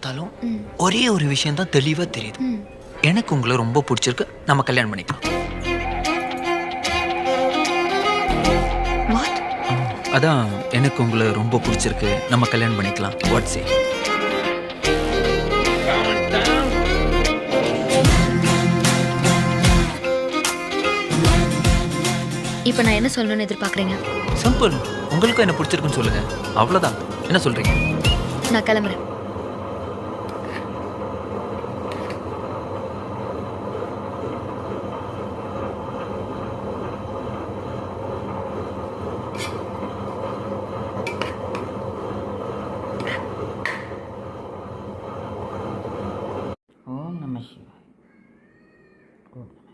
பார்த்தாலும் ஒரே ஒரு விஷயம் தான் தெளிவா தெரியுது. எனக்கு உங்களை ரொம்ப பிடிச்சிருக்கு, நம்ம கல்யாணம் பண்ணிக்கலாம். வாட்? அதான் எனக்கு உங்களை ரொம்ப பிடிச்சிருக்கு, நம்ம கல்யாணம் பண்ணிக்கலாம். வாட் சே? இப்போ நான் என்ன சொல்லணும்னு எதிர்பார்க்குறீங்க? சிம்பிள். உங்களுக்கும் என்ன பிடிச்சிருக்குன்னு சொல்லுங்க, அவ்வளவுதான். என்ன சொல்றீங்க? நான் கிளம்புறேன். ஓம் நம சிவாய். ஓம் நம